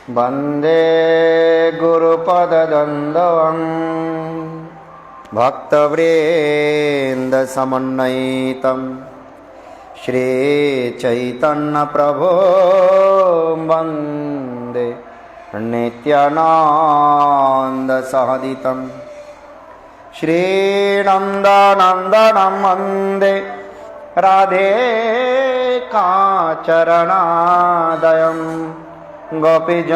वन्दे गुरुपदद्वन्द्वं भक्तवृन्दसमन्वितं श्रीचैतन्यप्रभो वन्दे नित्यानन्दसहोदितं श्रीनन्दनन्दनं वन्दे राधे काचरणादयं गोपीजनसमायुक्तं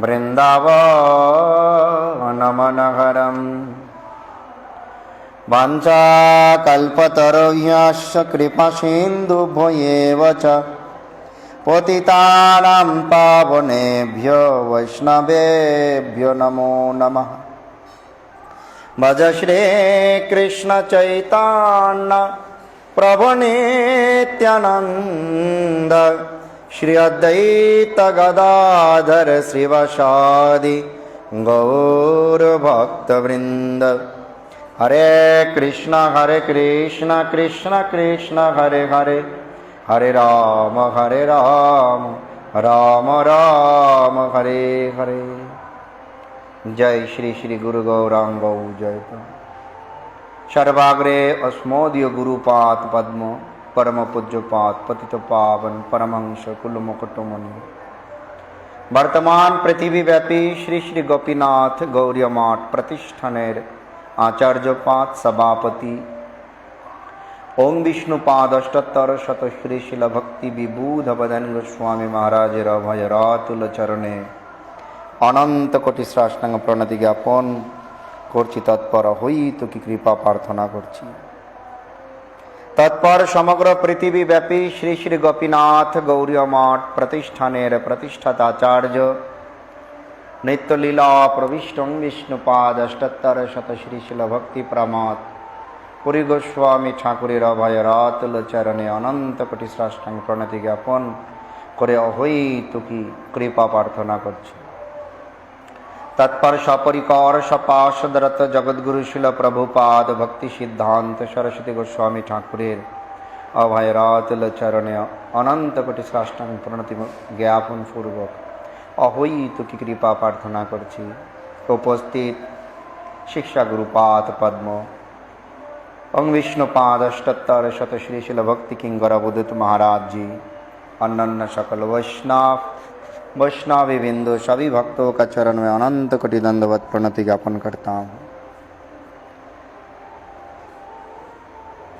वृन्दावनमनोहरम् वाञ्छाकल्पतरुभ्यश्च कृपासिन्धुभ्यो एव च पतितानां पावनेभ्यो वैष्णवेभ्यो नमो नमः। भज श्रीकृष्ण चैतन्य प्रभु नित्यानंद श्री अद्वैत गदाधर श्रीवासादि गौर भक्तवृंद। हरे कृष्ण कृष्ण कृष्ण हरे हरे, हरे राम राम राम हरे हरे। जय श्री श्री गुरु गौरांग जय। सर्वाग्रे अस्मदीय गुरुपाद पद्म परम पूज्यपाद पतित पावन परमहंस कुलमुकुटमुनि। वर्तमान पृथ्वी व्यापी श्री श्री गोपीनाथ गौरी मठ प्रतिष्ठानेर आचार्यपाद सभापति ओं विष्णुपाद अष्टोत्तर शत श्री शिल भक्ति विबुध बदन गोस्वामी महाराजेर अभय रातुल चरणे अनंत कोटि साष्टांग प्रणति ज्ञापन करछि। तत्पर हईत की कृपा प्रार्थना करछि। तत्पर समग्र पृथ्वी व्यापी श्री श्री गोपीनाथ गौरी मठ प्रतिष्ठानेर प्रतिष्ठाता आचार्य नित्यलीला प्रविष्ट विष्णुपाद अष्टोत्तर शत श्री शिल भक्ति प्रमाद पुरी गोस्वामी ठाकुरेर अभय रातुल चरणे अनंत कोटि साष्टांग प्रणति ज्ञापन करे अहैत की कृपा प्रार्थना करछि। तत्पर सपरिकर सपार्षदरत जगद्गुरु शिल प्रभुपाद भक्ति सिद्धांत सरस्वती गोस्वामी ठाकुरेर अभय रातुल चरणे अनंत कोटि साष्टांग प्रणति ज्ञापन पूर्वक अहैत की कृपा प्रार्थना करछि। उपस्थित शिक्षा गुरुपाद पद्म ओं विष्णुपाद अष्टोत्तर शत श्री शिल भक्ति किंकर अवधूत महाराज जी, अन्य सकल वैष्णवी बिंदु सभी भक्तों का चरण में अनंत कोटि दंडवत प्रणति ज्ञापन करता हूँ।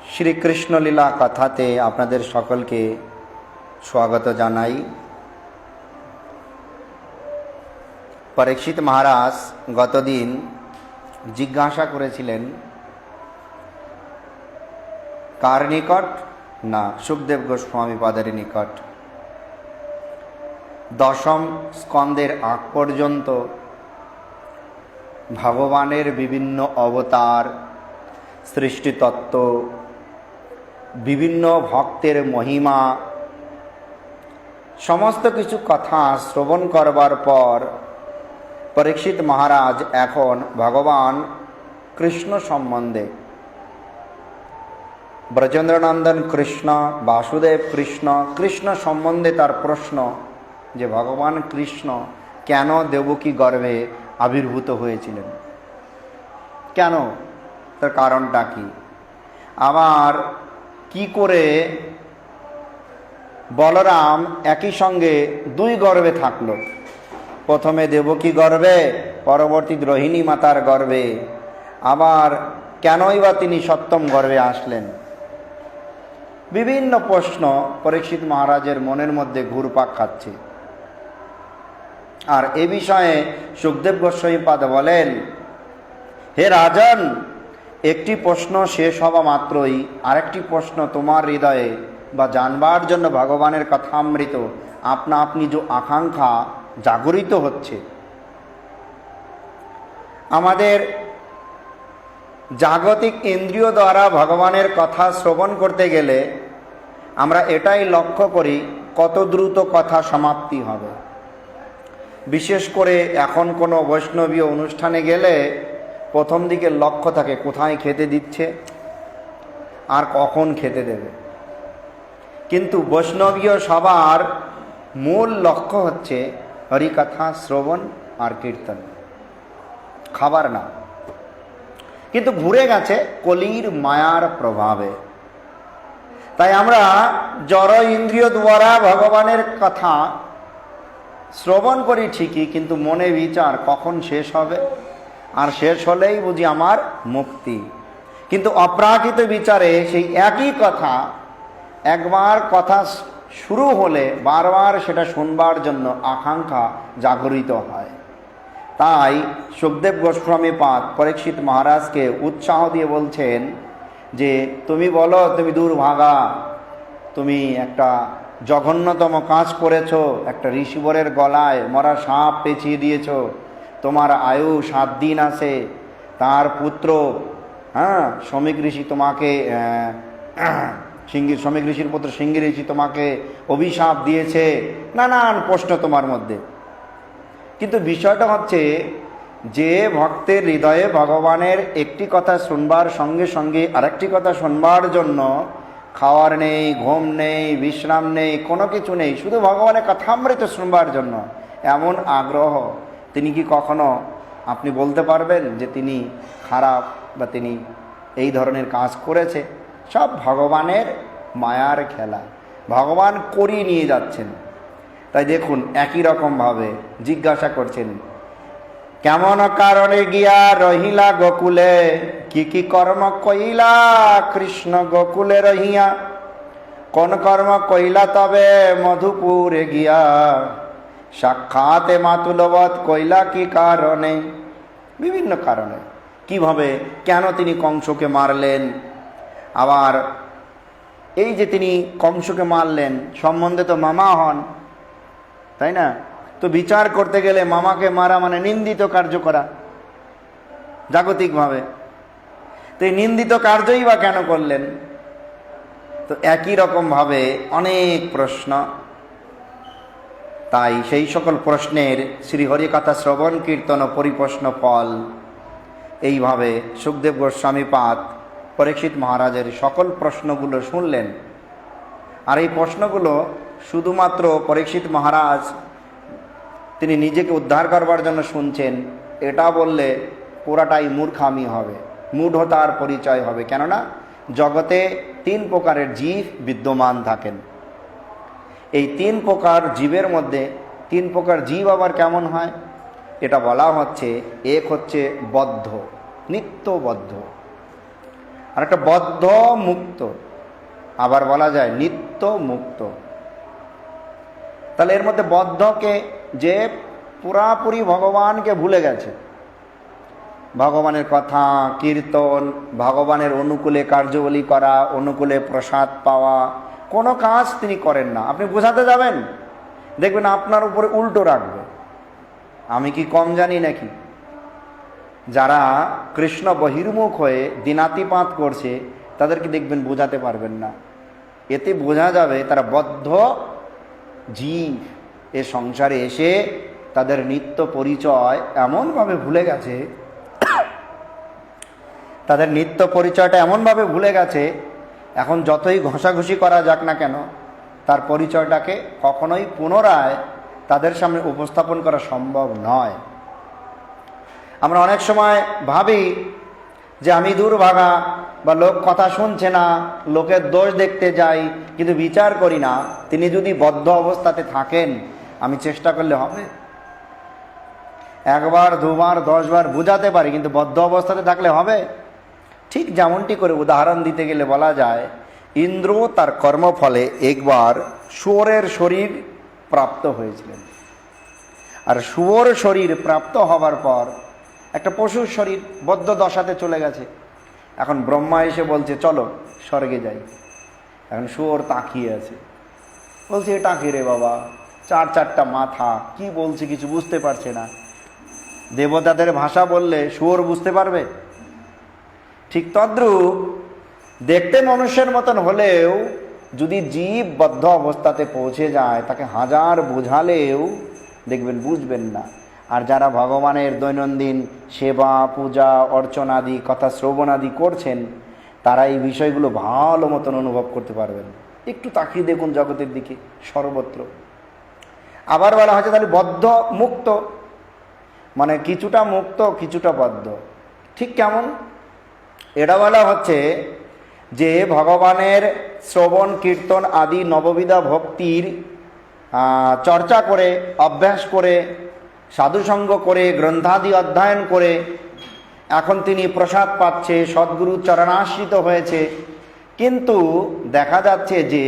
श्री कृष्ण लीला कथाते आपनादेर सकलके स्वागत जानाई। परीक्षित महाराज गतदिन जिज्ञासा करेছিলেন कार निकट ना सुखदेव गोस्वामी पादेर निकट। दशम स्कंदेर आग पर्यन्त भगवानेर विभिन्न अवतार सृष्टितत्व विभिन्न भक्तेर महिमा समस्त किछु कथा श्रवण करबार पर परीक्षित महाराज एखन भगवान कृष्ण सम्बन्धे ब्रजेंद्रनंदन कृष्ण वासुदेव कृष्ण कृष्ण सम्बन्धे तार प्रश्न जे भगवान कृष्ण केन देवकी गर्भे आविर्भूत हয়েছিলেন, केन तार कारणटा कि, आबार कि करे बलराम एकई संगे दुई गर्भे थाकलो, प्रथमे देवकी गर्भे परवर्ती रोहिणी मातार गर्भे, आबार केनई बा तिनी सप्तम गर्भे आसलेन। विभिन्न प्रश्न परीक्षित महाराजेर मनेर मध्य घुरपाक खाচ্ছে। और ए विषये सुखदेव गोस्वामी पाद बोलेन, हे राजन, एकटी प्रश्न शेष हवा मात्रई आरेकटी प्रश्न तुम्हार हृदये बा जानबार जन्य भगवानेर कथामृत आपना आपनी जो आकांक्षा जागरित होच्छे। आमादेर जागतिक इंद्रिय द्वारा भगवानेर कथा श्रवण करते गेले आमरा एटाई लक्ष्य करी कत द्रुत कथा समाप्ति हबे। विशेष करे एखन कोनो वैष्णवीय अनुष्ठाने गेले प्रथम दिके लक्ष्य थाके कोथाय खेते दिच्छे आर कखन खेते देबे। কিন্তু বৈষ্ণবীয় সবার মূল লক্ষ্য হচ্ছে হরিকথা শ্রবণ আর কীর্তন, খাবার না। কিন্তু ঘুরে গেছে কলির মায়ার প্রভাবে। তাই আমরা জড় ইন্দ্রিয় দ্বারা ভগবানের কথা শ্রবণ করি ঠিকই, কিন্তু মনে বিচার কখন শেষ হবে, আর শেষ হলেই বুঝি আমার মুক্তি। কিন্তু অপ্রাকৃত বিচারে সেই একই কথা একবার কথা শুরু হলে বারবার সেটা শুনবার জন্য আকাঙ্ক্ষা জাগরিত হয়। তাই সুখদেব গোস্বামী পাদ পরীক্ষিত মহারাজকে উৎসাহ দিয়ে বলছেন যে তুমি বলো তুমি দুর্ভাগা, তুমি একটা জঘন্যতম কাজ করেছো, একটা ঋষিবরের গলায় মরা সাপ পেঁচিয়ে দিয়েছ, তোমার আয়ু 7 দিন আছে, তার পুত্র শ্রমিক ঋষি তোমাকে শ্রমিক ঋষির পুত্র সিংহী ঋষি তোমাকে অভিশাপ দিয়েছে, নানান প্রশ্ন তোমার মধ্যে। কিন্তু বিষয়টা হচ্ছে যে ভক্তের হৃদয়ে ভগবানের একটি কথা শুনবার সঙ্গে সঙ্গে আরেকটি কথা শুনবার জন্য খাওয়ার নেই, ঘুম নেই, বিশ্রাম নেই, কোনো কিছু নেই, শুধু ভগবানের কথামৃত শুনবার জন্য এমন আগ্রহ, তিনি কি কখনো আপনি বলতে পারবেন যে তিনি খারাপ বা তিনি এই ধরনের কাজ করেছে? সব ভগবানের মায়ার খেলা, ভগবান করিয়ে নিয়ে যাচ্ছেন। তাই দেখুন একই রকমভাবে জিজ্ঞাসা করছেন, কেমন কারণে গিয়া রহিলা গোকুলে, কি কি কর্ম কইলা কৃষ্ণ গোকুলে রহিয়া, কোন কর্ম কইলা তবে মধুপুরে গিয়া, সাক্ষাতে মাতুলবৎ কইলা কি কারণে? বিভিন্ন কারণে, কিভাবে কেন তিনি কংসকে মারলেন, আবার এই যে তিনি কংসকে মারলেন সম্বন্ধে তো মামা হন, তাই না? তো বিচার করতে গেলে মামাকে মারা মানে নিন্দিত কার্য করা জাগতিকভাবে। তো এই নিন্দিত কার্যই বা কেন করলেন? তো একই রকমভাবে অনেক প্রশ্ন। তাই সেই সকল প্রশ্নের শ্রীহরি কথা শ্রবণ কীর্তন ও পরিপ্রশ্ন ফল। এইভাবে সুখদেব গোস্বামী পাদ পরীক্ষিত মহারাজের সকল প্রশ্নগুলো শুনলেন। আর এই প্রশ্নগুলো শুধুমাত্র পরীক্ষিত মহারাজ তিনি নিজেকে উদ্ধার করবার জন্য শুনছেন এটা বললে পুরাটাই মূর্খামি হবে, মূঢ়তার পরিচয় হবে। কেননা জগতে 3 প্রকারের জীব বিদ্যমান থাকেন। এই 3 প্রকার জীবের মধ্যে 3 প্রকার জীব আবার কেমন হয় এটা বলা হচ্ছে, এক হচ্ছে বদ্ধ, নিত্যবদ্ধ, আর একটা বদ্ধ মুক্ত, আবার বলা যায় নিত্য মুক্ত। তাহলে এর মধ্যে বদ্ধকে যে পুরাপুরি ভগবানকে ভুলে গেছে, ভগবানের কথা কীর্তন, ভগবানের অনুকূলে কার্যবলী করা, অনুকূলে প্রসাদ পাওয়া, কোনো কাজ তিনি করেন না। আপনি বোঝাতে যাবেন দেখবেন আপনার উপরে উল্টো রাখবে। আমি কি কম জানি নাকি? যারা কৃষ্ণ বহির্মুখ হয়ে দিনাতিপাত করছে তাদেরকে দেখবেন বোঝাতে পারবেন না। এতে বোঝা যাবে তারা বদ্ধ জীব, এ সংসারে এসে তাদের নিত্য পরিচয় এমনভাবে ভুলে গেছে, তাদের নিত্য পরিচয়টা এমনভাবে ভুলে গেছে, এখন যতই ঘষাঘষি করা যাক না কেন তার পরিচয়টাকে কখনোই পুনরায় তাদের সামনে উপস্থাপন করা সম্ভব নয়। আমরা অনেক সময় ভাবি যে আমি দুর্ভাগা, বা লোক কথা শুনছে না, লোকের দোষ দেখতে যাই, কিন্তু বিচার করি না তিনি যদি বদ্ধ অবস্থাতে থাকেন আমি চেষ্টা করলে হবে? 1 বার 2 বার 10 বার বুঝাতে পারি, কিন্তু বদ্ধ অবস্থাতে থাকলে হবে? ঠিক যেমনটি করে উদাহরণ দিতে গেলে বলা যায়, ইন্দ্র তার কর্মফলে একবার শুয়োরের শরীর প্রাপ্ত হয়েছিলেন। আর শুয়োর শরীর প্রাপ্ত হবার পর একটা পশুর শরীর বদ্ধ দশাতে চলে গেছে। এখন ব্রহ্মা এসে বলছে চলো স্বর্গে যাই। এখন শুয়োর তাকিয়ে আছে, বলছে এটা কি রে বাবা, 4টা মাথা, কি বলছে কিছু বুঝতে পারছে না। দেবতাদের ভাষা বললে শুয়োর বুঝতে পারবে? ঠিক তদ্রূপ দেখতে মানুষের মতন হলেও যদি জীব বদ্ধ অবস্থাতে পৌঁছে যায় তাকে 1000 বোঝালেও দেখবেন বুঝবেন না। আর যারা ভগবানের দৈনন্দিন সেবা পূজা অর্চনাদি কথা শ্রবণাদি করছেন তারা এই বিষয়গুলো ভালো মতন অনুভব করতে পারবেন। একটু তাকিয়ে দেখুন জগতের দিকে, সর্বত্র। আবার বলা হয়েছে তাহলে বদ্ধ মুক্ত, মানে কিছুটা মুক্ত কিছুটা বদ্ধ। ঠিক কেমন? এটা বলা হচ্ছে যে ভগবানের শ্রবণ কীর্তন আদি নববিধা ভক্তির চর্চা করে, অভ্যাস করে, সাধুসঙ্গ করে, গ্রন্থাদি অধ্যয়ন করে এখন তিনি প্রসাদ পাচ্ছে, সদ্গুরু চরণাশ্রিত হয়েছে। কিন্তু দেখা যাচ্ছে যে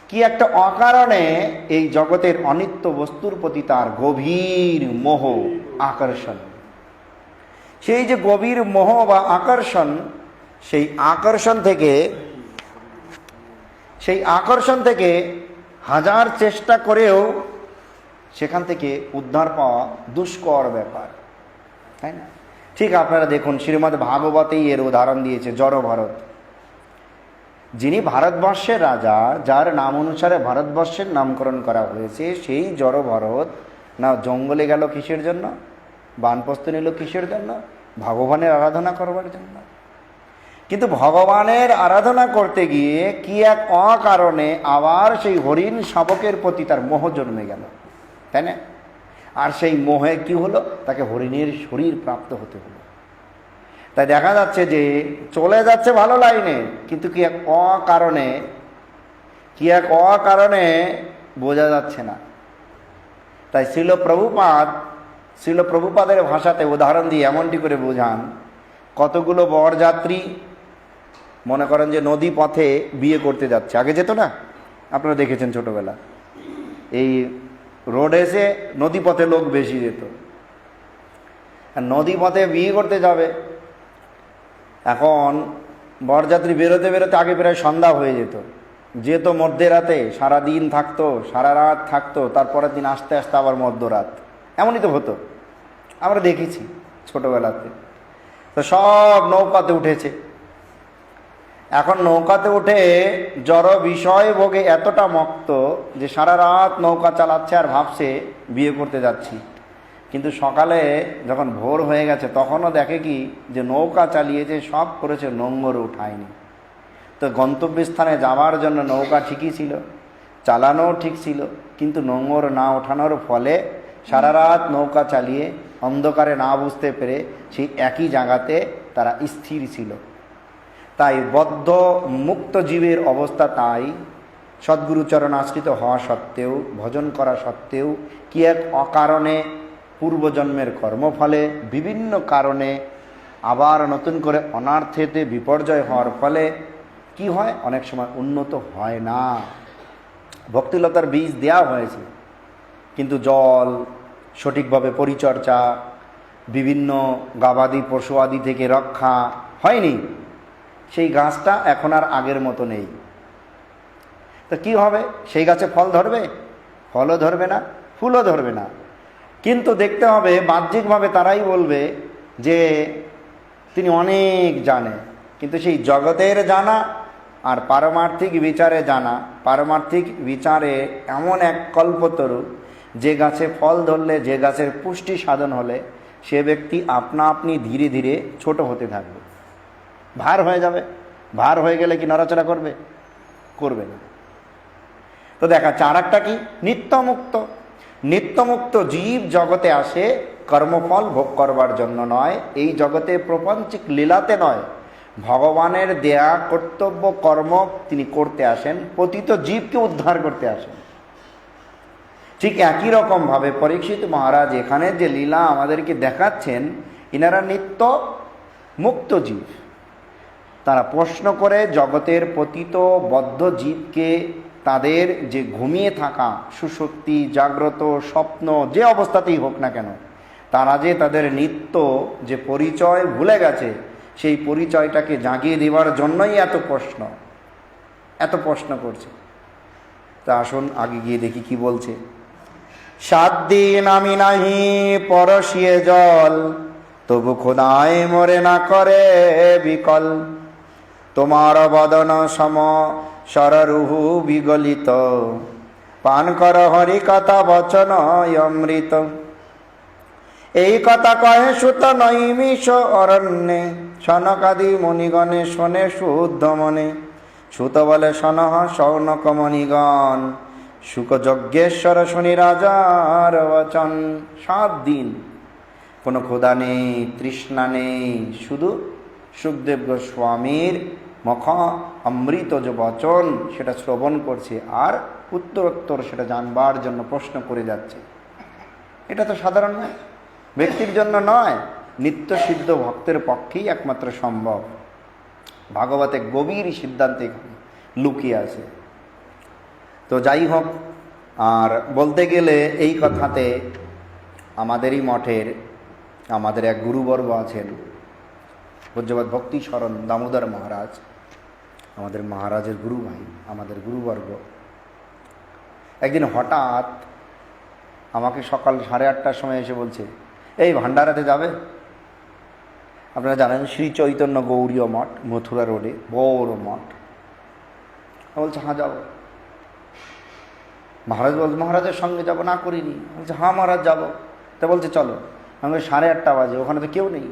কি একটা অকারণে এই জগতের অনিত্য বস্তুর প্রতি তার গভীর মোহ, আকর্ষণ। সেই যে গভীর মোহ বা আকর্ষণ, সেই আকর্ষণ থেকে হাজার চেষ্টা করেও সেখান থেকে উদ্ধার পাওয়া দুষ্কর ব্যাপার, তাই না? ঠিক আপনারা দেখুন, শ্রীমদ্ ভাগবতেই এর উদাহরণ দিয়েছে জড়ভরত, যিনি ভারতবর্ষের রাজা, যার নাম অনুসারে ভারতবর্ষের নামকরণ করা হয়েছে, সেই জড়ভরত না জঙ্গলে গেল কিসের জন্য? বানপ্রস্থ নিল কিসের জন্য? ভগবানের আরাধনা করবার জন্য। কিন্তু ভগবানের আরাধনা করতে গিয়ে কি এক অকারণে আবার সেই হরিণ শাবকের প্রতি তার মোহ জন্মে গেল, তাই না? আর সেই মোহে কি হলো? তাকে হরিণের শরীর প্রাপ্ত হতে হলো। তাই দেখা যাচ্ছে যে চলে যাচ্ছে ভালো লাইনে, কিন্তু কি এক অকারণে বোঝা যাচ্ছে না। তাই শিল প্রভুপাদের ভাষাতে উদাহরণ দিয়ে এমনটি করে বোঝান, কতগুলো বরযাত্রী মনে করেন যে নদী পথে বিয়ে করতে যাচ্ছে। আগে যেত না, আপনারা দেখেছেন ছোটবেলা, এই রোড এসে নদী পথে লোক বেশি যেত, আর নদী পথে বিয়ে করতে যাবে। এখন বরযাত্রী বেরোতে বেরোতে আগে প্রায় সন্ধ্যা হয়ে যেত মধ্যরাতে, সারাদিন থাকতো, সারা রাত থাকতো, তারপরের দিন আস্তে আস্তে আবার মধ্যরাত, এমনই তো হতো, আমরা দেখেছি ছোটবেলাতে। তো সব নৌকাতে উঠেছে। এখন নৌকাতে উঠে জড় বিষয় ভোগে এতটা মত্ত যে সারা রাত নৌকা চালাচ্ছে আর ভাবছে বিয়ে করতে যাচ্ছি। কিন্তু সকালে যখন ভোর হয়ে গেছে তখনও দেখে কি যে নৌকা চালিয়েছে, সব করেছে, নোঙর উঠায়নি। তো গন্তব্যস্থানে যাওয়ার জন্য নৌকা ঠিকই ছিল, চালানোও ঠিক ছিল, কিন্তু নোঙর না ওঠানোর ফলে সারা রাত নৌকা চালিয়ে অন্ধকারে না বুঝতে পেরে সেই একই জায়গাতে তারা স্থির ছিল। তাই বদ্ধ মুক্ত জীবের অবস্থা তাই, সদ্গুরুচরণ আশ্রিত হওয়া সত্ত্বেও, ভজন করা সত্ত্বেও কি এক অকারণে পূর্বজন্মের কর্মফলে বিভিন্ন কারণে আবার নতুন করে অনার্থেতে বিপর্যয় হওয়ার ফলে কি হয়? অনেক সময় উন্নত হয় না। ভক্তিলতার বীজ দেয়া হয়েছে, কিন্তু জল, সঠিকভাবে পরিচর্যা, বিভিন্ন গাবাদি পশু আদি থেকে রক্ষা হয়নি। সেই গাছটা এখন আর আগের মতো নেই। তো কি হবে? সেই গাছে ফল ধরবে? ফলও ধরবে না, ফুলও ধরবে না। কিন্তু দেখতে হবে বাহ্যিকভাবে তারাই বলবে যে তিনি অনেক জানে, কিন্তু সেই জগতের জানা আর পারমার্থিক বিচারে জানা, পারমার্থিক বিচারে এমন এক কল্পতরু, যে গাছে ফল ধরলে, যে গাছের পুষ্টি সাধন হলে সে ব্যক্তি আপনা আপনি ধীরে ধীরে ছোট হতে থাকবে, ভার হয়ে যাবে। ভার হয়ে গেলে কি নড়াচড়া করবে? করবে না। তো দেখাচ্ছে আর একটা কি, নিত্যমুক্ত। নিত্যমুক্ত জীব জগতে আসে কর্মফল ভোগ করবার জন্য নয়, এই জগতে প্রপঞ্চিক লীলাতে নয়, ভগবানের দেয়া কর্তব্য কর্ম তিনি করতে আসেন, পতিত জীবকে উদ্ধার করতে আসেন। ঠিক একই রকমভাবে পরীক্ষিত মহারাজ এখানে যে লীলা আমাদেরকে দেখাচ্ছেন, ইনারা নিত্য মুক্ত জীব। তারা প্রশ্ন করে জগতের পতিত বদ্ধ জীবকে তাদের যে ঘুমিয়ে থাকা সুশক্তি, জাগ্রত, স্বপ্ন, যে অবস্থাতেই হোক না কেন, তারা যে তাদের নিত্য যে পরিচয় ভুলে গেছে, সেই পরিচয়টাকে জাগিয়ে দেওয়ার জন্যই এত প্রশ্ন করছে। তা আসুন আগে গিয়ে দেখি কি বলছে। 7 দিন আমি নাহি পরশিয়ে জল, তবু খোদায় মরে না করে বিকল। তোমার বদন সম সররুহু বিগলিত, পান কর হরি কথা বচন অমৃত। এই কথা কহে সুত নৈমিষ অরণ্যে, সনকাদি মুনিগণে শোনে শুদ্ধ মনে। সুত বলে শনহ শৌনকমণিগণ, শুকযজ্ঞেশ্বর শনি রাজার বচন। 7 দিন কোনো ক্ষুধা নেই, তৃষ্ণা নেই, শুধু সুখদেব গোস্বামীর মুখ অমৃত যে বচন সেটা শ্রবণ করছে আর উত্তরোত্তর সেটা জানবার জন্য প্রশ্ন করে যাচ্ছে। এটা তো সাধারণ ব্যক্তির জন্য নয়, নিত্য সিদ্ধ ভক্তের পক্ষেই একমাত্র সম্ভব। ভাগবতে গভীর সিদ্ধান্তে লুকিয়ে আছে। তো যাই হোক, আর বলতে গেলে এই কথাতে আমাদেরই মঠের আমাদের এক গুরুবর্গ আছেন, পূজ্যপাদ ভক্তি শরণ দামোদর মহারাজ, আমাদের মহারাজের গুরু ভাই, আমাদের গুরুবর্গ। একদিন হঠাৎ আমাকে সকাল 8:30টার সময় এসে বলছে, এই ভান্ডারাতে যাবে? আপনারা জানেন শ্রী চৈতন্য গৌরীয় মঠ, মথুরা রোডে বড় মঠ। বলছে হ্যাঁ যাবো। মহারাজ বলছে মহারাজের সঙ্গে যাবো, না করিনি। বলছে হ্যাঁ মহারাজ যাবো। তা বলছে চলো। আমি 8:30 বাজে, ওখানে তো কেউ নেই।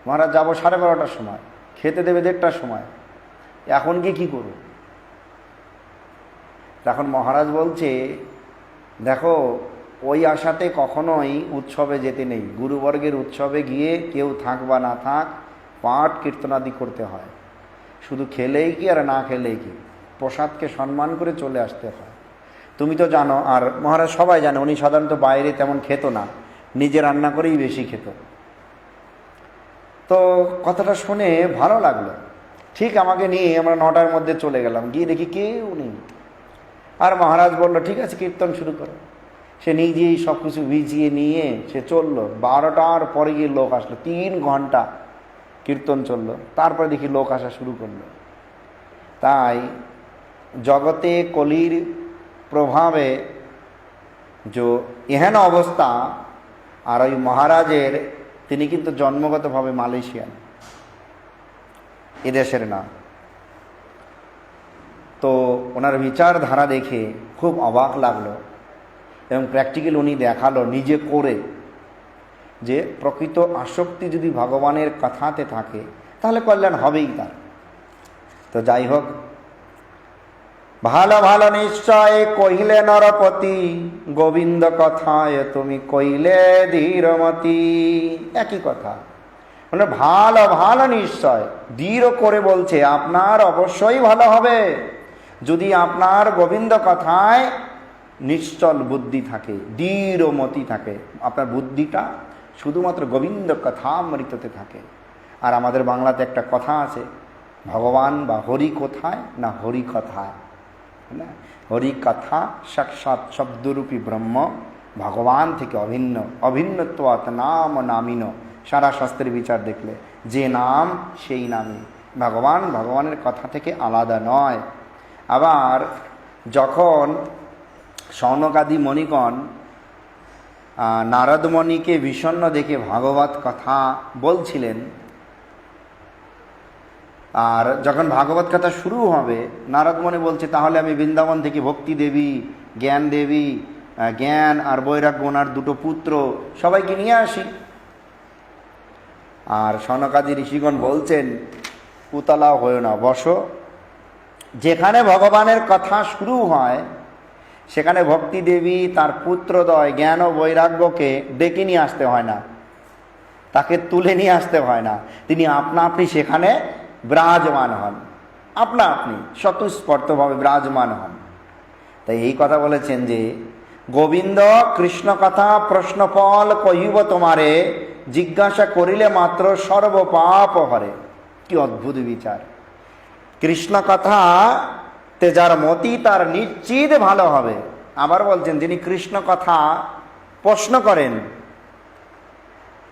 মহারাজ যাবো 12:30টার সময়, খেতে দেবে 1:30টার সময়, এখন গিয়ে কী করবো? তখন মহারাজ বলছে, দেখো ওই আশাতে কখনোই উৎসবে যেতে নেই। গুরুবর্গের উৎসবে গিয়ে কেউ থাক বা না থাক, পাঠ কীর্তনাদি করতে হয়। শুধু খেলেই কি আর না খেলেই কি, প্রসাদকে সম্মান করে চলে আসতে হয়। তুমি তো জানো, আর মহারাজ সবাই জানে, উনি সাধারণত বাইরে তেমন খেত না, নিজে রান্না করেই বেশি খেত। তো কথাটা শুনে ভালো লাগলো। ঠিক আমাকে নিয়ে আমরা 9টার মধ্যে চলে গেলাম, গিয়ে দেখি কেউ নেই। আর মহারাজ বলল ঠিক আছে কীর্তন শুরু করো। সে নিজেই সব কিছু ভিজিয়ে নিয়ে সে চললো। 12টার পরে গিয়ে লোক আসলো, 3 ঘন্টা কীর্তন চললো। তারপরে দেখি লোক আসা শুরু করলো। তাই জগতে কলির প্রভাবে যে এহেন অবস্থা। আর ওই মহারাজের, তিনি কিন্তু জন্মগতভাবে মালয়েশিয়ান, এদেশের না। তো ওনার বিচারধারা দেখে খুব অবাক লাগলো এবং প্র্যাকটিক্যাল উনি দেখালো নিজে করে যে প্রকৃত আসক্তি যদি ভগবানের কথাতে থাকে তাহলে কল্যাণ হবেই তার। তো যাই হোক, ভালো ভালো নিশ্চয় কহিলে নরপতি, গোবিন্দ কথায় তুমি কইলে ধীরমতি। একই কথা, মানে ভালো ভালো নিশ্চয়, দৃঢ় করে বলছে আপনার অবশ্যই ভালো হবে যদি আপনার গোবিন্দ কথায় নিশ্চল বুদ্ধি থাকে, দৃঢ়মতি থাকে, আপনার বুদ্ধিটা শুধুমাত্র গোবিন্দ কথামৃততে থাকে। আর আমাদের বাংলাতে একটা কথা আছে, ভগবান বা হরি কোথায় না হরি কথায়। না, হরি কথা সাক্ষাৎ শব্দরূপী ব্রহ্ম, ভগবান থেকে অভিন্ন, অভিন্নত্বাৎ নাম নামিন। সারা শাস্ত্রের বিচার দেখলে যে নাম সেই নামই, ভগবান ভগবানের কথা থেকে আলাদা নয়। আবার যখন শৌনকাদি মণিগণ নারদমণিকে বিষণ্ণ দেখে ভাগবত কথা বলছিলেন, আর যখন ভাগবত কথা শুরু হবে নারদমণি বলছে তাহলে আমি বৃন্দাবন থেকে ভক্তি দেবী, জ্ঞান দেবী, জ্ঞান আর বৈরাগ্য ওনার 2 পুত্র সবাইকে নিয়ে আসি। আর শৌনকাদি ঋষিগণ বলছেন উতলা হয়ে না, বসো। যেখানে ভগবানের কথা শুরু হয় সেখানে ভক্তি দেবী তার পুত্রদ্বয় জ্ঞান ও বৈরাগ্যকে ডেকে নিয়ে আসতে হয় না, তাকে তুলে নিয়ে আসতে হয় না। তিনি আপনা আপনি সেখানে বিরাজমান হন, আপনা আপনি স্বতঃস্ফূর্তভাবে বিরাজমান হন। তাই এই কথা বলেছেন যে গোবিন্দ কৃষ্ণ কথা প্রশ্নফল কহিব তোমারে, জিজ্ঞাসা করিলে মাত্র সর্বপাপ হরে। কি অদ্ভুত বিচার! কৃষ্ণ কথা তে যার মতি তার নিশ্চিত ভালো হবে। আবার বলছেন যিনি কৃষ্ণ কথা প্রশ্ন করেন,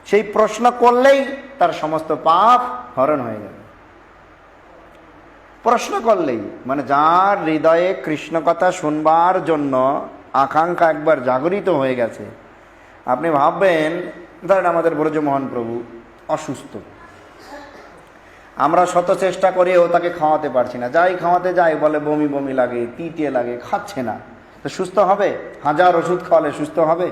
সেই প্রশ্ন করলেই তার সমস্ত পাপ হরণ হয়ে যাবে। প্রশ্ন করলেই, মানে যার হৃদয়ে কৃষ্ণ কথা শুনবার জন্য আকাঙ্ক্ষা একবার জাগরিত হয়ে গেছে। আপনি ভাববেন ধরেন আমাদের ব্রজমোহন প্রভু অসুস্থ, আমরা শত চেষ্টা করেও তাকে খাওয়াতে পারছি না, যাই খাওয়াতে যাই বলে বমি বমি লাগে, তিতে লাগে, খাচ্ছে না। তো সুস্থ হবে? 1000 ওষুধ খাওয়ালে সুস্থ হবে?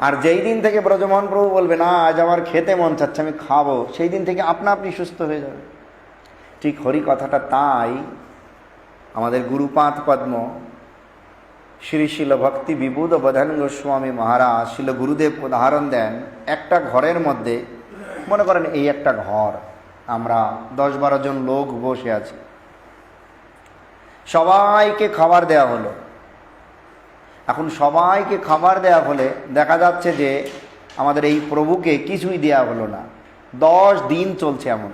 আর যেই দিন থেকে ব্রজমোহন প্রভু বলবে না আজ আমার খেতে মন চাচ্ছে, আমি খাবো, সেই দিন থেকে আপনা আপনি সুস্থ হয়ে যাবে। ঠিক হরি কথাটা তাই আমাদের গুরুপাদ পদ্ম শ্রী শিল ভক্তি বিবুধ বধান গোস্বামী মহারাজ শিল গুরুদেব উদাহরণ দেন। একটা ঘরের মধ্যে মনে করেন এই একটা ঘর, আমরা 10-12 জন লোক বসে আছি, সবাইকে খাবার দেওয়া হলো। এখন সবাইকে খাবার দেওয়া হলে দেখা যাচ্ছে যে আমাদের এই প্রভুকে কিছুই দেওয়া হলো না। 10 দিন চলছে এমন।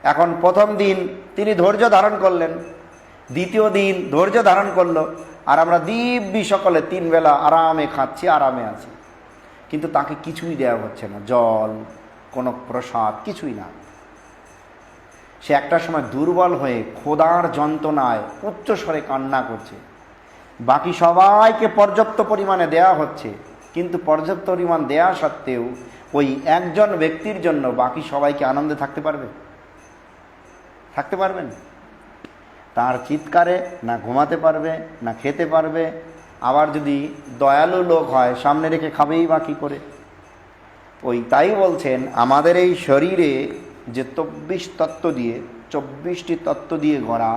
এখন প্রথম দিন তিনি ধৈর্য ধারণ করলেন, দ্বিতীয় দিন ধৈর্য ধারণ করলো, আর আমরা দিব্যি সকলে 3 বেলা আরামে খাচ্ছি, আরামে আছি, কিন্তু তাকে কিছুই দেওয়া হচ্ছে না, জল, কোনো প্রসাদ, কিছুই না। সে একটা সময় দুর্বল হয়ে ক্ষুধার যন্ত্রণায় উচ্চস্বরে কান্না করছে। বাকি সবাইকে পর্যাপ্ত পরিমাণে দেয়া হচ্ছে, কিন্তু পর্যাপ্ত পরিমাণ দেয়া সত্ত্বেও ওই একজন ব্যক্তির জন্য বাকি সবাইকে আনন্দে থাকতে পারবে? থাকতে পারবেন? তার চিৎকারে না ঘুমাতে পারবে, না খেতে পারবে। আবার যদি দয়ালু লোক হয় সামনে রেখে খাবেই বা কী করে? ওই তাই বলছেন আমাদের এই শরীরে যে 24 তত্ত্ব দিয়ে 24টি তত্ত্ব দিয়ে গড়া,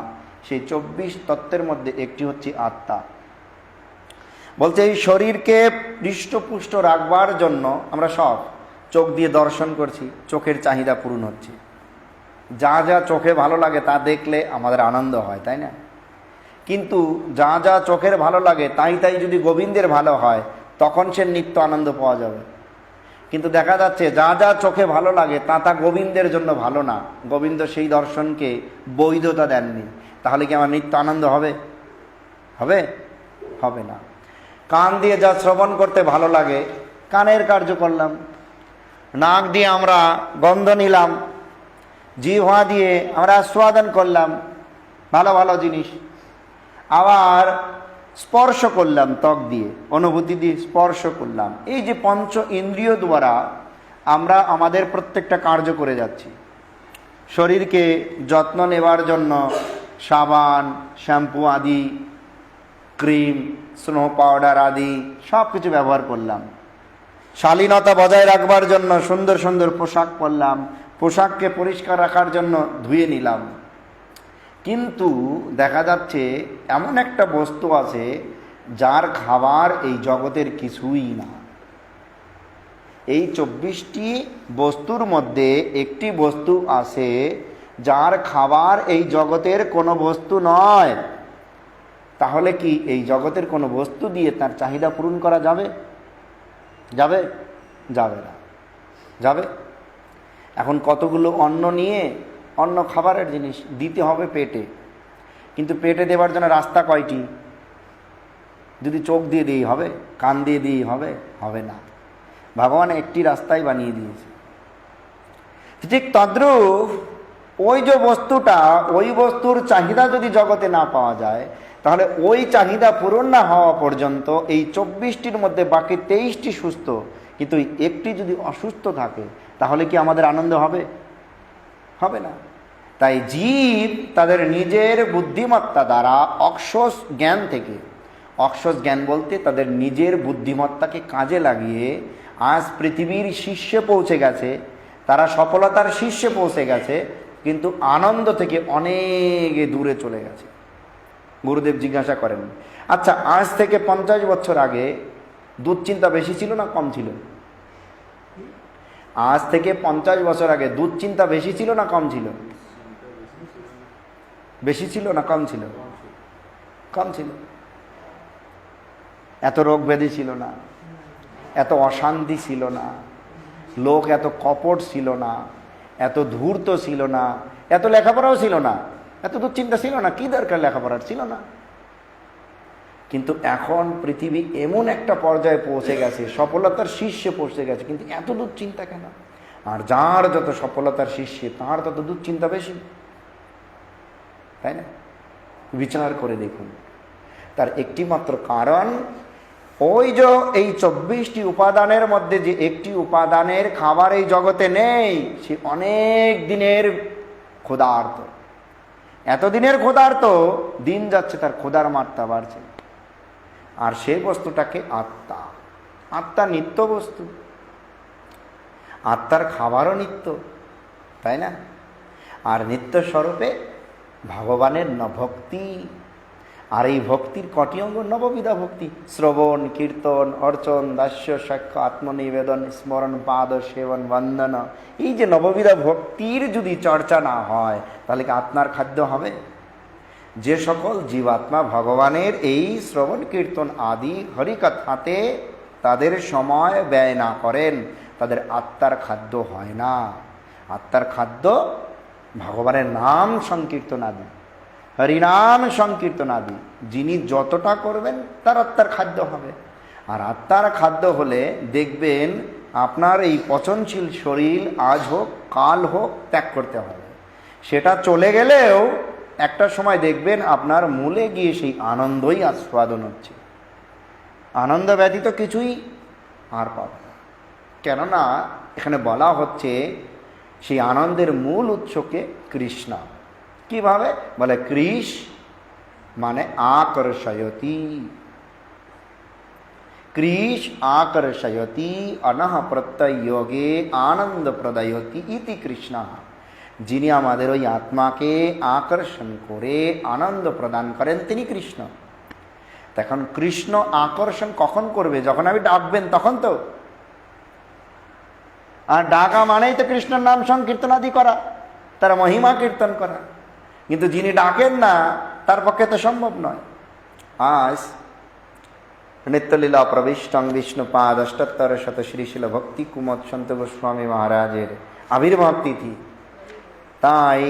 সেই 24 তত্ত্বের মধ্যে একটি হচ্ছে আত্মা। বলছে এই শরীরকে হৃষ্টপুষ্ট রাখবার জন্য আমরা সব চোখ দিয়ে দর্শন করছি, চোখের চাহিদা পূরণ হচ্ছে। যা যা চোখে ভালো লাগে তা দেখলে আমাদের আনন্দ হয়, তাই না? কিন্তু যা যা চোখের ভালো লাগে তাই তাই যদি গোবিন্দের ভালো হয় তখন সে নিত্য আনন্দ পাওয়া যাবে। কিন্তু দেখা যাচ্ছে যা যা চোখে ভালো লাগে তা তা গোবিন্দের জন্য ভালো না, গোবিন্দ সেই দর্শনকে বৈধতা দেননি। তাহলে কি আমার নিত্য আনন্দ হবে? হবে? হবে না। কান দিয়ে যা শ্রবণ করতে ভালো লাগে কানের কার্য করলাম, নাক দিয়ে আমরা গন্ধ নিলাম, জিহ্বা দিয়ে আমরা আস্বাদন করলাম ভালো ভালো জিনিস, আবার স্পর্শ করলাম ত্বক দিয়ে, অনুভূতি দিয়ে স্পর্শ করলাম। এই যে পঞ্চ ইন্দ্রিয় দ্বারা আমরা আমাদের প্রত্যেকটা কার্য করে যাচ্ছি। শরীরকে যত্ন নেবার জন্য সাবান, শ্যাম্পু আদি, ক্রিম, স্নো পাউডার আদি সব কিছু ব্যবহার করলাম। শালীনতা বজায় রাখবার জন্য সুন্দর সুন্দর পোশাক পরলাম, পোশাককে পরিষ্কার রাখার জন্য ধুয়ে নিলাম। কিন্তু দেখা যাচ্ছে এমন একটা বস্তু আছে যার খাবার এই জগতের কিছুই না। এই 24টি বস্তুর মধ্যে একটি বস্তু আছে যার খাবার এই জগতের কোনো বস্তু নয়। তাহলে কি এই জগতের কোনো বস্তু দিয়ে তার চাহিদা পূরণ করা যাবে? যাবে? যাবে না। যাবে? এখন কতগুলো অন্ন নিয়ে, অন্ন খাবারের জিনিস, দিতে হবে পেটে, কিন্তু পেটে দেওয়ার জন্য রাস্তা কয়টি? যদি চোখ দিয়ে দিই হবে? কান দিয়ে দিই হবে? হবে না। ভগবান একটি রাস্তাই বানিয়ে দিয়েছে। ঠিক তদ্রূপ ওই যে বস্তুটা, ওই বস্তুর চাহিদা যদি জগতে না পাওয়া যায়, তাহলে ওই চাহিদা পূরণ না হওয়া পর্যন্ত এই 24টির মধ্যে বাকি 23টি সুস্থ, কিন্তু একটি যদি অসুস্থ থাকে তাহলে কি আমাদের আনন্দ হবে? হবে না। তাই জীব তাদের নিজের বুদ্ধিমত্তা দ্বারা অক্ষস জ্ঞান থেকে, অক্ষস জ্ঞান বলতে তাদের নিজের বুদ্ধিমত্তাকে কাজে লাগিয়ে আজ পৃথিবীর শীর্ষে পৌঁছে গেছে, তারা সফলতার শীর্ষে পৌঁছে গেছে, কিন্তু আনন্দ থেকে অনেক দূরে চলে গেছে। গুরুদেব জিজ্ঞাসা করেন, আচ্ছা আজ থেকে 50 বছর আগে দুশ্চিন্তা বেশি ছিল না কম ছিল? আজ থেকে 50 বছর আগে দুশ্চিন্তা বেশি ছিল না কম ছিল? বেশি ছিল না কম ছিল? কম ছিল। এত রোগ ব্যাধি ছিল না, এত অশান্তি ছিল না, লোক এত কপট ছিল না, এত ধূর্ত ছিল না, এত লেখাপড়াও ছিল না, এত দুশ্চিন্তা ছিল না। কি দরকার লেখাপড়ার? ছিল না। কিন্তু এখন পৃথিবী এমন একটা পর্যায়ে পৌঁছে গেছে, সফলতার শীর্ষে পৌঁছে গেছে, কিন্তু এত দুশ্চিন্তা কেন? আর যার যত সফলতার শীর্ষে তার তত দুশ্চিন্তা বেশি, তাই না? বিচার করে দেখুন। তার একটি মাত্র কারণ, ওই যে এই 24টি উপাদানের মধ্যে যে একটি উপাদানের খাবার এই জগতে নেই, সে অনেক দিনের ক্ষুধার্ত। এতদিনের ক্ষুধার্ত, দিন যাচ্ছে তার ক্ষুধার মাত্রা বাড়ছে। আর সেই বস্তুটাকে আত্মা। আত্মা নিত্য বস্তু, আত্মার খাবারও নিত্য, তাই না? আর নিত্যস্বরূপে ভগবানের ভক্তি। আর এই ভক্তির কটি অঙ্গ? নববিধা ভক্তি: শ্রবণ, কীর্তন, অর্চন, দাস্য, সাক্ষ্য, আত্মনিবেদন, স্মরণ, পাদ সেবন, বন্দন। এই যে নববিধা ভক্তির যদি চর্চা না হয় তাহলে কি আত্মার খাদ্য হবে? যে সকল জীবাত্মা ভগবানের এই শ্রবণ কীর্তন আদি হরিকথাতে তাদের সময় ব্যয় না করেন তাদের আত্মার খাদ্য হয় না। আত্মার খাদ্য ভগবানের নাম সংকীর্তন আদি, হরিনাম সংকীর্তন আদি। যিনি যতটা করবেন তার আত্মার খাদ্য হবে। আর আত্মার খাদ্য হলে দেখবেন আপনার এই পচনশীল শরীর আজ হোক কাল হোক ত্যাগ করতে হবে। সেটা চলে গেলেও একটা সময় দেখবেন আপনার মূলে গিয়ে সেই আনন্দই আস্বাদন হচ্ছে। আনন্দ ব্যতীত কিছুই আর পাবে না। কেননা এখানে বলা হচ্ছে সেই আনন্দের মূল উৎসকে কৃষ্ণ। কিভাবে বলে? কৃষ মানে আকর্ষয়তি, কৃষ আকর্ষয়তি অনহ প্রত্যয় যোগে আনন্দ প্রদয়তি ইতি কৃষ্ণ। যিনি আমাদের ওই আত্মাকে আকর্ষণ করে আনন্দ প্রদান করেন তিনি কৃষ্ণ। তখন কৃষ্ণ আকর্ষণ কখন করবে? যখন আপনি ডাকবেন তখন তো। আর ডাকা মানেই তো কৃষ্ণের নাম সংকীর্তন আদি করা, তার মহিমা কীর্তন করা। কিন্তু যিনি ডাকেন না তার পক্ষে তো সম্ভব নয়। আজ নিত্যলীলা প্রবিষ্টং বিষ্ণুপাদ অষ্টোত্তর শত শ্রীশিল ভক্তি কুমদ সন্ত গোস্বামী মহারাজের আবির্ভাব তিথি। তাই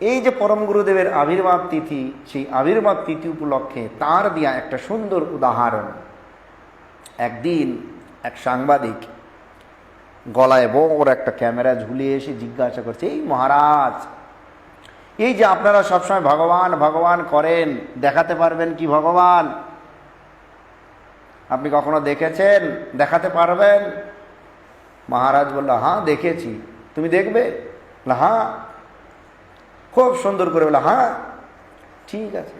এই যে পরম গুরুদেবের আবির্ভাব তিথি, সেই আবির্ভাব তিথি উপলক্ষে তার দেয়া একটা সুন্দর উদাহরণ। একদিন এক সাংবাদিক গলায় বড় একটা ক্যামেরা ঝুলিয়ে এসে জিজ্ঞাসা করছে, এই মহারাজ, এই যে আপনারা সবসময় ভগবান ভগবান করেন, দেখাতে পারবেন কি ভগবান? আপনি কখনো দেখেছেন? দেখাতে পারবেন? মহারাজ বলল, হ্যাঁ দেখেছি। তুমি দেখবে? হ্যাঁ। খুব সুন্দর করে বলল, হ্যাঁ ঠিক আছে।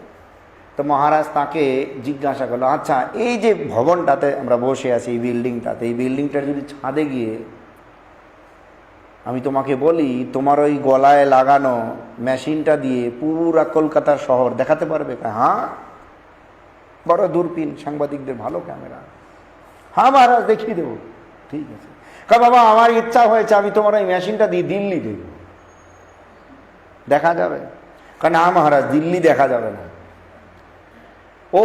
তো মহারাজ তাকে জিজ্ঞাসা করলো, আচ্ছা এই যে ভবনটাতে আমরা বসে আছি, এই বিল্ডিংটাতে, এই বিল্ডিংটার যদি ছাদে গিয়ে আমি তোমাকে বলি তোমার ওই গলায় লাগানো মেশিনটা দিয়ে পুরা কলকাতার শহর দেখাতে পারবে? হ্যাঁ। বড় দূরবীন, সাংবাদিকদের ভালো ক্যামেরা। হ্যাঁ মহারাজ দেখিয়ে দেবো। ঠিক আছে। বাবা আমার ইচ্ছা হয়েছে আমি তোমার ওই মেশিনটা দিয়ে দিল্লি দেব, দেখা যাবে? না মহারাজ দিল্লি দেখা যাবে না। ও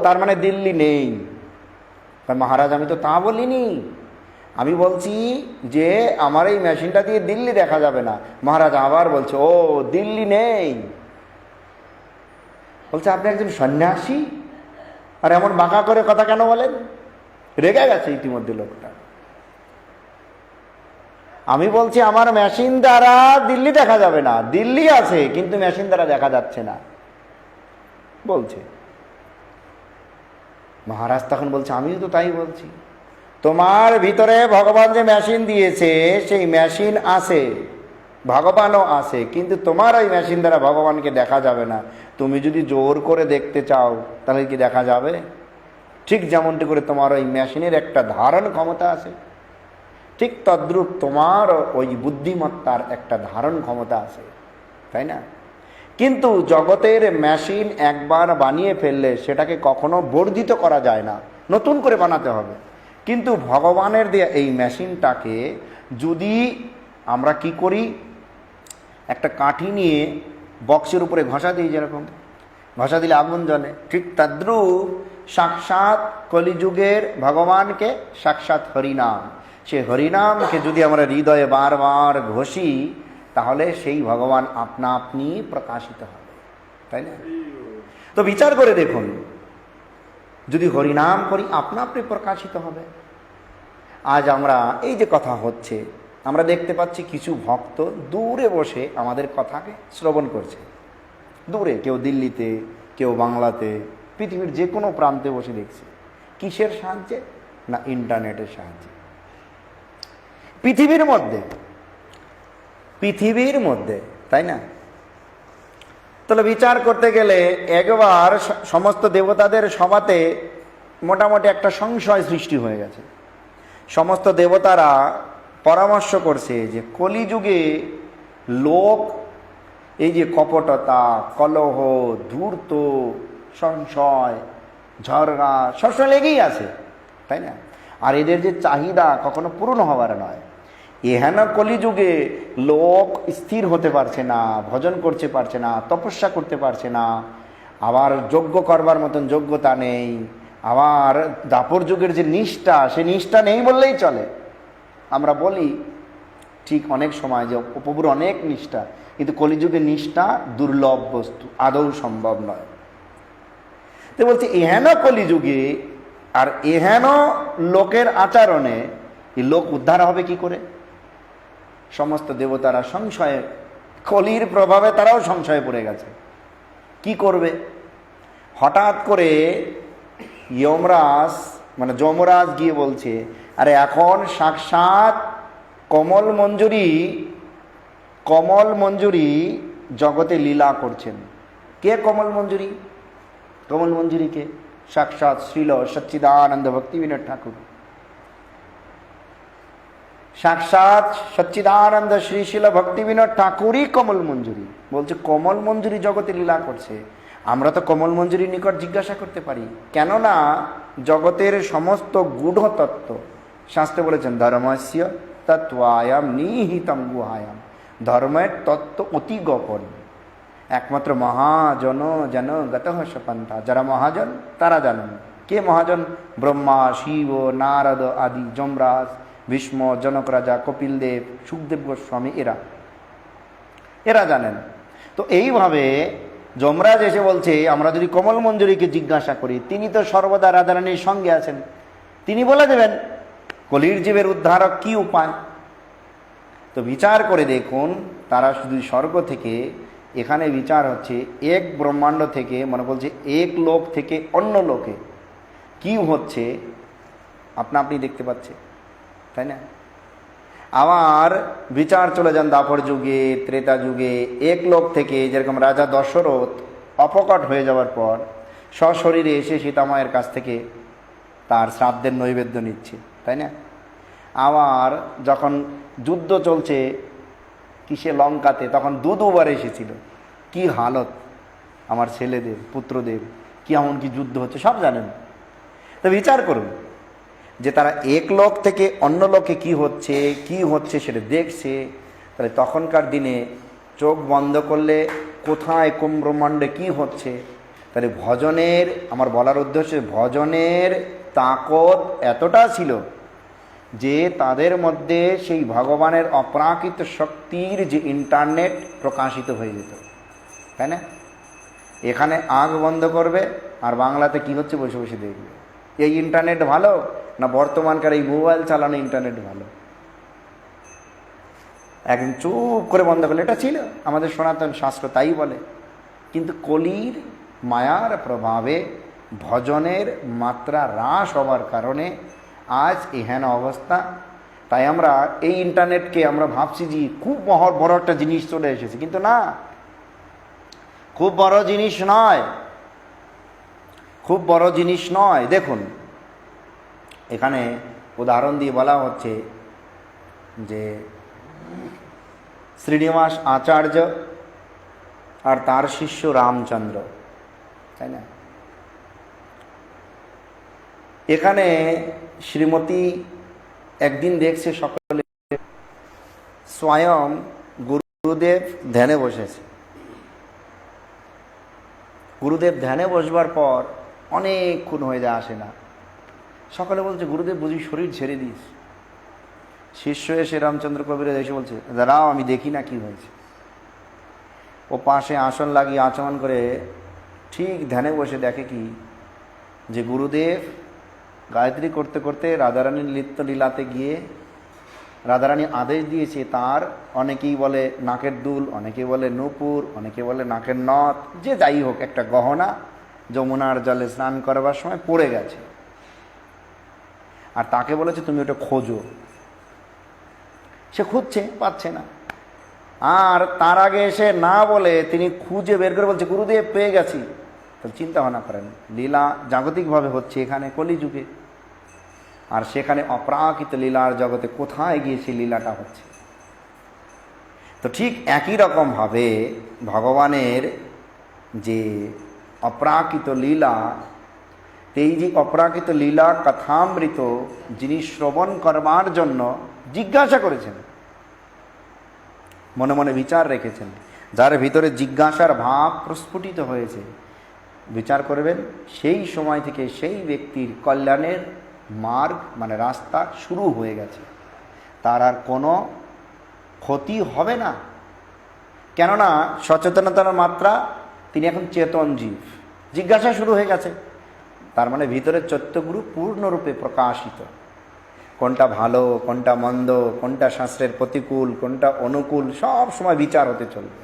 তার মানে দিল্লি নেই? মহারাজ আমি তো তা বলিনি, আমি বলছি যে আমার এই মেশিনটা দিয়ে দিল্লি দেখা যাবে না। মহারাজ আবার বলছে, ও দিল্লি নেই? বলছে আপনি একজন সন্ন্যাসী আর এমন বাঁকা করে কথা কেন বলেন? রেগে গেছে ইতিমধ্যে লোকটা। আমি বলছি আমার মেশিন দ্বারা দিল্লি দেখা যাবে না, দিল্লি আছে কিন্তু মেশিন দ্বারা দেখা যাচ্ছে না বলছে। মহারাজ তখন বলছে, আমিও তো তাই বলছি। তোমার ভিতরে ভগবান যে মেশিন দিয়েছে সেই মেশিন আছে, ভগবানও আছে, কিন্তু তোমার ওই মেশিন দ্বারা ভগবানকে দেখা যাবে না। তুমি যদি জোর করে দেখতে চাও তাহলে কি দেখা যাবে? ঠিক যেমনটি করে তোমার ওই মেশিনের একটা ধারণ ক্ষমতা আছে, ঠিক তদ্রূপ তোমার ওই বুদ্ধিমত্তার একটা ধারণ ক্ষমতা আছে, তাই না? কিন্তু জগতের মেশিন একবার বানিয়ে ফেললে সেটাকে কখনো বর্ধিত করা যায় না, নতুন করে বানাতে হবে। কিন্তু ভগবানের দেয়া এই মেশিনটাকে যদি আমরা কি করি, একটা কাঠি নিয়ে বক্সের উপরে ঘষা দিই, যেরকম ঘষা দিলে আগুন জ্বলে, ঠিক তদ্রূপ সাক্ষাৎ কলিযুগের ভগবানকে সাক্ষাৎ হরিনাম, সে হরিনামকে যদি আমরা হৃদয়ে বারবার ঘষি তাহলে সেই ভগবান আপনা আপনি প্রকাশিত হবে, তাই না? তো বিচার করে দেখুন, যদি হরিনাম করি আপনা আপনি প্রকাশিত হবে। আজ আমরা এই যে কথা হচ্ছে, আমরা দেখতে পাচ্ছি কিছু ভক্ত দূরে বসে আমাদের কথাকে শ্রবণ করছে, দূরে, কেউ দিল্লিতে, কেউ বাংলাতে, পৃথিবীর যে কোনো প্রান্তে বসে দেখছে। কিসের সাহায্যে? না ইন্টারনেটের সাহায্যে। পৃথিবীর মধ্যে, তাই না? তাহলে বিচার করতে গেলে একবার সমস্ত দেবতাদের সভাতে মোটামুটি একটা সংশয় সৃষ্টি হয়ে গেছে। সমস্ত দেবতারা পরামর্শ করছে যে কলিযুগে লোক এই যে কপটতা, কলহ, ধূর্ত, সংশয়, ঝগড়া সবসময় লেগেই আছে, তাই না? আর এদের যে চাহিদা কখনো পূরণ হবার নয়। এহেন কলিযুগে লোক স্থির হতে পারছে না, ভজন করতে পারছে না, তপস্যা করতে পারছে না, আবার যজ্ঞ করবার মতন যোগ্যতা নেই, আবার দাপর যুগের যে নিষ্ঠা, সে নিষ্ঠা নেই বললেই চলে। আমরা বলি ঠিক অনেক সময় যে প্রভুর অনেক নিষ্ঠা, কিন্তু কলিযুগে নিষ্ঠা দুর্লভ বস্তু, আদৌ সম্ভব নয়। তো বলছে এহেন কলিযুগে আর এহেন লোকের আচরণে এই লোক উদ্ধার হবে কি করে? সমস্ত দেবতারা সংশয়ে, কলির প্রভাবে তারাও সংশয়ে পড়ে গেছে, কি করবে? হঠাৎ করে যমরাজ মানে যমরাজ গিয়ে বলছে, আরে এখন সাক্ষাৎ কমল মঞ্জুরি জগতে লীলা করছেন। কে কমল মঞ্জুরি? কমল মঞ্জুরি কে? সাক্ষাৎ শ্রীল সচ্চিদানন্দ ভক্তিবিনোদ ঠাকুর। সাক্ষাৎ সচ্চিদানন্দ শ্রীশিল ভক্তিবিনোদ ঠাকুরই কমল মঞ্জুরি। বলছে কমল মঞ্জুরি জগতে লীলা করছে। আমরা তো কমল মঞ্জুরির নিকট জিজ্ঞাসা করতে পারি, কেননা জগতের সমস্ত গূঢ় তত্ত্ব শাস্ত্রে বলেছেন ধর্মস্য তত্ত্বায়াম নিহিতম গুহায়াম। ধর্মের তত্ত্ব অতি গোপন, একমাত্র মহাজন যেন গতঃ সপন্থা। যারা মহাজন তারা জানেন। কে মহাজন? ব্রহ্মা, শিব, নারদ আদি, যমরাজ, ভীষ্ম, জনক রাজা, কপিল দেব, সুখদেব গোস্বামী, এরা জানেন। তো এইভাবে যমরাজ এসে বলছে, আমরা যদি কমল মঞ্জুরিকে জিজ্ঞাসা করি, তিনি তো সর্বদা রাধারানীর সঙ্গে আছেন, তিনি বলে দেবেন কলির জীবের উদ্ধারক কি উপায়। তো বিচার করে দেখুন, তারা শুধু স্বর্গ থেকে, এখানে বিচার হচ্ছে এক ব্রহ্মাণ্ড থেকে, মনে বলছে এক লোক থেকে অন্য লোকে কি হচ্ছে আপনি দেখতে পাচ্ছে, তাই না? আবার বিচার চলে যান দাপর যুগে, ত্রেতা যুগে, এক লোক থেকে, যেরকম রাজা দশরথ অপকট হয়ে যাওয়ার পর সশরীরে এসে সীতামায়ের কাছ থেকে তার শ্রাদ্ধের নৈবেদ্য নিচ্ছে, তাই না? আবার যখন যুদ্ধ চলছে কিসে, লঙ্কাতে, তখন দুবার এসেছিল। কি হালত আমার ছেলেদের, পুত্রদের, কি এমন কি যুদ্ধ হচ্ছে সব জানেন। তো বিচার করুন যে তারা এক লোক থেকে অন্য লোকে কি হচ্ছে সেটা দেখছে। তাহলে তখনকার দিনে চোখ বন্ধ করলে কোথায় কোন ব্রহ্মাণ্ডে কি হচ্ছে, তাহলে ভজনের, আমার বলার উদ্দেশ্য, ভজনের তাকত এতটা ছিল যে তাদের মধ্যে সেই ভগবানের অপ্রাকৃত শক্তির যে ইন্টারনেট প্রকাশিত হয়ে যেত, তাই না? এখানে আগ বন্ধ করবে আর বাংলাতে কি হচ্ছে বসে বসে দেখবে। এই ইন্টারনেট ভালো না বর্তমানকার এই মোবাইল চালানো ইন্টারনেট ভালো? একদিন চুপ করে বন্ধ করলে, এটা ছিল আমাদের সনাতন শাস্ত্র তাই বলে। কিন্তু কলির মায়ার প্রভাবে ভজনের মাত্রা হ্রাস হওয়ার কারণে আজ এহেন অবস্থা। তাই আমরা এই ইন্টারনেটকে আমরা ভাবছি যে খুব বড় একটা জিনিস চলে এসেছে, কিন্তু না, খুব বড় জিনিস নয়, খুব বড় জিনিস নয়। দেখুন এখানে উদাহরণ দিয়ে বলা হচ্ছে যে শ্রীনিবাস আচার্য আর তার শিষ্য রামচন্দ্র, তাই না? এখানে শ্রীমতী একদিন দেখছে সকলে স্বয়ং গুরুদেব ধ্যানে বসেছে। গুরুদেব ধ্যানে বসবার পর অনেকক্ষণ হয়ে যায়, আসে না। সকলে বলছে গুরুদেব বুঝি শরীর ছেড়ে দিস। শিষ্য এসে রামচন্দ্র কবিরাজ এসে বলছে, দাঁড়াও আমি দেখি না কি হয়েছে। ও পাশে আসন লাগিয়ে আচমন করে ঠিক ধ্যানে বসে দেখে কি, যে গুরুদেব গায়ত্রী করতে করতে রাধারানীর নৃত্য লীলাতে গিয়ে রাধারানী আদেশ দিয়েছে তার, অনেকেই বলে নাকের দুল, অনেকে বলে নূপুর, অনেকে বলে নাকের নথ, যে যাই হোক একটা গহনা যমুনার জলে স্নান করবার সময় পড়ে গেছে। আর তাকে বলেছে তুমি ওটা খোঁজো। সে খুঁজছে, পাচ্ছে না। আর তার আগে এসে না বলে তিনি খুঁজে বের করে বলছে গুরুদেব পেয়ে গেছি। তাহলে চিন্তা ভাবনা করেন, লীলা জাগতিকভাবে হচ্ছে এখানে কলিযুগে, আর সেখানে অপ্রাকৃত লীলার জগতে কোথায় গিয়ে সেই লীলাটা হচ্ছে। তো ঠিক একই রকমভাবে ভগবানের যে অপ্রাকৃত লীলা, এই যে অপ্রাকৃত লীলা কথামৃত যিনি শ্রবণ করবার জন্য জিজ্ঞাসা করেছেন, মনে মনে বিচার রেখেছেন, যার ভিতরে জিজ্ঞাসার ভাব প্রস্ফুটিত হয়েছে, বিচার করবেন, সেই সময় থেকে সেই ব্যক্তির কল্যাণের মার্গ মানে রাস্তা শুরু হয়ে গেছে, তার আর কোনো ক্ষতি হবে না। কেননা সচেতনতার মাত্রা, তিনি এখন চেতন জীব, জিজ্ঞাসা শুরু হয়ে গেছে, তার মানে ভিতরের চৈত্যগুরু পূর্ণরূপে প্রকাশিত। কোনটা ভালো, কোনটা মন্দ, কোনটা শাস্ত্রের প্রতিকূল, কোনটা অনুকূল, সব সময় বিচার হতে চলবে।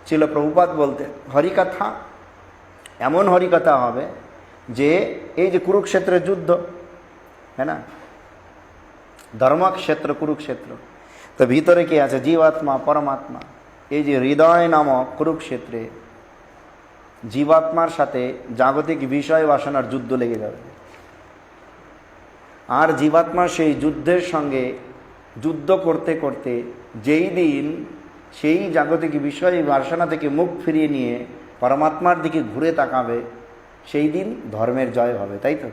ছিল প্রভুপাদ বলতে হরিকথা, এমন হরিকথা হবে যে এই যে কুরুক্ষেত্রের যুদ্ধ, হ্যাঁ না, ধর্মক্ষেত্র কুরুক্ষেত্র, তো ভিতরে কি আছে? জীবাত্মা পরমাত্মা। এই যে হৃদয় নামক কুরুক্ষেত্রে জীবাত্মার সাথে জাগতিক বিষয় বাসনার যুদ্ধ লেগে যাবে, আর জীবাত্মা সেই যুদ্ধের সঙ্গে যুদ্ধ করতে করতে যেই দিন সেই জাগতিক বিষয় বাসনা থেকে মুখ ফিরিয়ে নিয়ে পরমাত্মার দিকে ঘুরে তাকাবে, সেই দিন ধর্মের জয় হবে, তাই তো?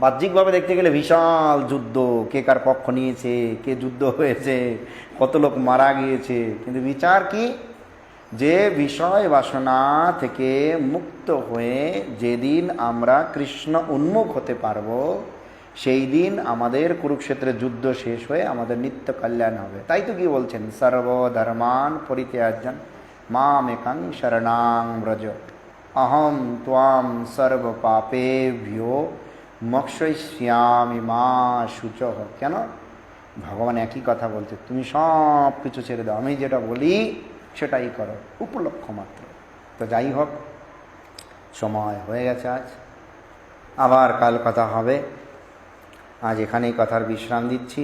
বাহ্যিকভাবে দেখতে গেলে বিশাল যুদ্ধ, কে কার পক্ষ নিয়েছে, কে যুদ্ধ হয়েছে, কত লোক মারা গিয়েছে, কিন্তু বিচার কি? যে বিষয় বাসনা থেকে মুক্ত হয়ে যেদিন আমরা কৃষ্ণ উন্মুখ হতে পারবো, সেই দিন আমাদের কুরুক্ষেত্রের যুদ্ধ শেষ হয়ে আমাদের নিত্য কল্যাণ হবে। তাই তো কি বলছেন? সর্বধর্মান পরিত্যাজ্যং মামেকং শরণাং ব্রজ অহম ত্বাম সর্ব পাপেভ্যো মোক্ষয়িষ্যামি মা শুচঃ। কেন? ভগবান একই কথা বলছে, তুমি সব কিছু ছেড়ে দাও, আমি যেটা বলি সেটাই করো, উপলক্ষ মাত্র। তো যাই হোক, সময় হয়ে গেছে, আজ আবার কাল কথা হবে। আজ এখানেই কথার বিশ্রাম দিচ্ছি।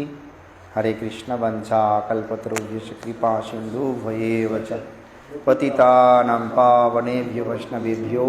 হরে কৃষ্ণ বঞ্চা কল্পতরুভ্যশ্চ কৃপা সিন্ধু ভয়েব চ পতিতানাং পাবনেভ্যো বৈষ্ণবেভ্যো